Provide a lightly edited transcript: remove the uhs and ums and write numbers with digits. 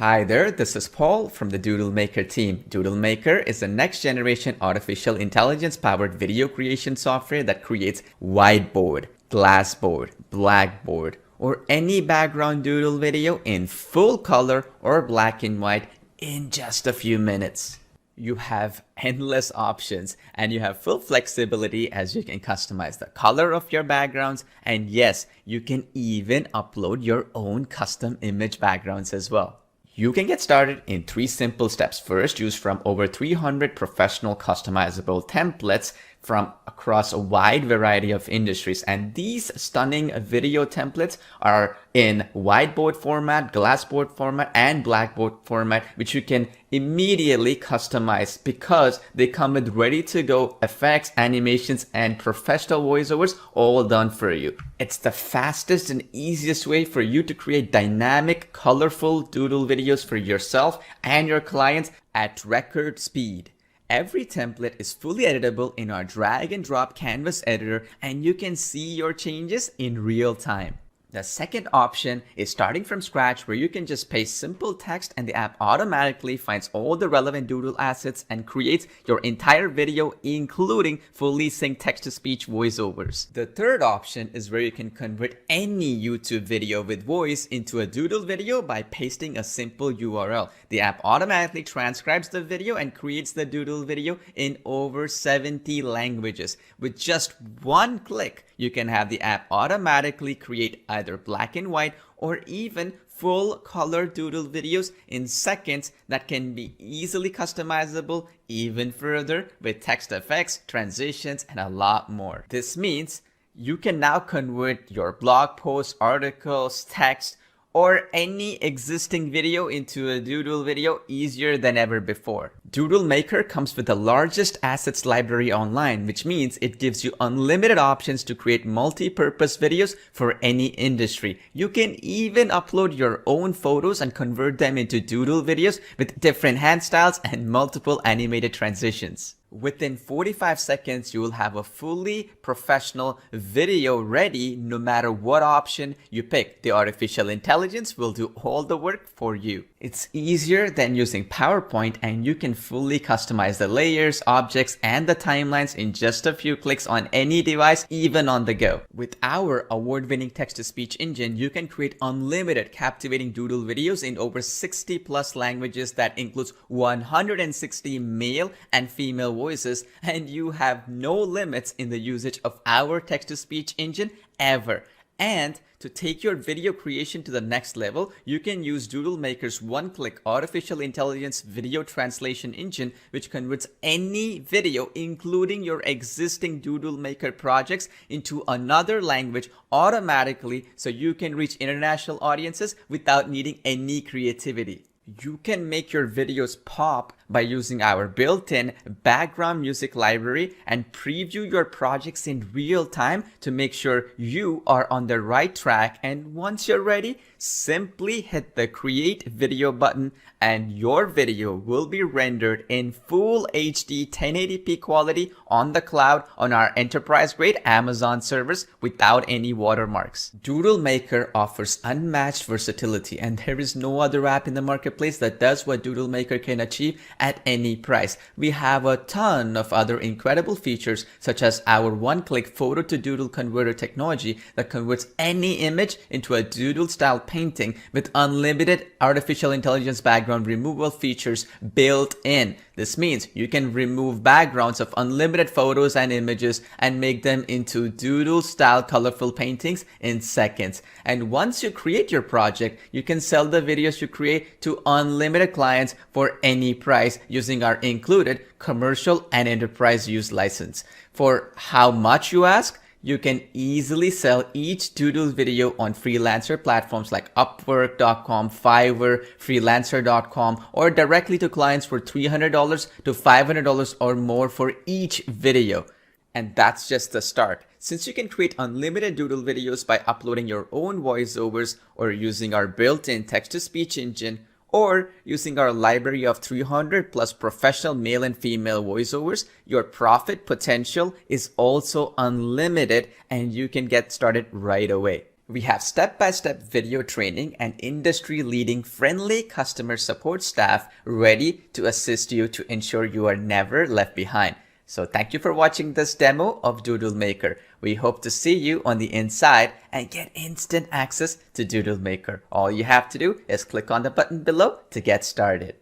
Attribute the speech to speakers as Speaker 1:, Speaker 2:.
Speaker 1: Hi there, this is Paul from the Doodle Maker team. Doodle Maker is the next generation artificial intelligence powered video creation software that creates whiteboard, glassboard, blackboard, or any background doodle video in full color or black and white in just a few minutes. You have endless options and you have full flexibility as you can customize the color of your backgrounds, and yes, you can even upload your own custom image backgrounds as well. You can get started in 3 simple steps. First, choose from over 300 professional customizable templates from across a wide variety of industries. And these stunning video templates are in whiteboard format, glassboard format, and blackboard format, which you can immediately customize because they come with ready to go effects, animations, and professional voiceovers all done for you. It's the fastest and easiest way for you to create dynamic, colorful doodle videos for yourself and your clients at record speed. Every template is fully editable in our drag and drop canvas editor, and you can see your changes in real time. The second option is starting from scratch, where you can just paste simple text and the app automatically finds all the relevant doodle assets and creates your entire video, including fully synced text-to-speech voiceovers. The third option is where you can convert any YouTube video with voice into a doodle video by pasting a simple URL. The app automatically transcribes the video and creates the doodle video in over 70 languages. With just one click, you can have the app automatically create either black and white or even full color doodle videos in seconds that can be easily customizable even further with text effects, transitions, and a lot more. This means you can now convert your blog posts, articles, text, or any existing video into a doodle video easier than ever before. Doodle Maker comes with the largest assets library online, which means it gives you unlimited options to create multi-purpose videos for any industry. You can even upload your own photos and convert them into doodle videos with different hand styles and multiple animated transitions. Within 45 seconds, you will have a fully professional video ready no matter what option you pick. The artificial intelligence will do all the work for you. It's easier than using PowerPoint, and you can fully customize the layers, objects, and the timelines in just a few clicks on any device, even on the go. With our award-winning text-to-speech engine, you can create unlimited captivating doodle videos in over 60 plus languages that includes 160 male and female voices, and you have no limits in the usage of our text-to-speech engine ever. And to take your video creation to the next level, you can use Doodle Maker's one-click artificial intelligence video translation engine, which converts any video, including your existing Doodle Maker projects, into another language automatically so you can reach international audiences without needing any creativity. You can make your videos pop by using our built-in background music library and preview your projects in real time to make sure you are on the right track. And once you're ready, simply hit the create video button and your video will be rendered in full HD 1080p quality on the cloud on our enterprise-grade Amazon servers without any watermarks. Doodle Maker offers unmatched versatility, and there is no other app in the marketplace that does what Doodle Maker can achieve at any price. We have a ton of other incredible features, such as our one-click photo to doodle converter technology that converts any image into a doodle style painting with unlimited artificial intelligence background removal features built in. This means you can remove backgrounds of unlimited photos and images and make them into doodle style colorful paintings in seconds. And once you create your project, you can sell the videos you create to unlimited clients for any price using our included commercial and enterprise use license. For how much you ask, you can easily sell each doodle video on freelancer platforms like Upwork.com, Fiverr, Freelancer.com, or directly to clients for $300 to $500 or more for each video. And that's just the start. Since you can create unlimited doodle videos by uploading your own voiceovers or using our built-in text-to-speech engine, or using our library of 300 plus professional male and female voiceovers, your profit potential is also unlimited and you can get started right away. We have step-by-step video training and industry-leading friendly customer support staff ready to assist you to ensure you are never left behind. So thank you for watching this demo of Doodle Maker. We hope to see you on the inside and get instant access to Doodle Maker. All you have to do is click on the button below to get started.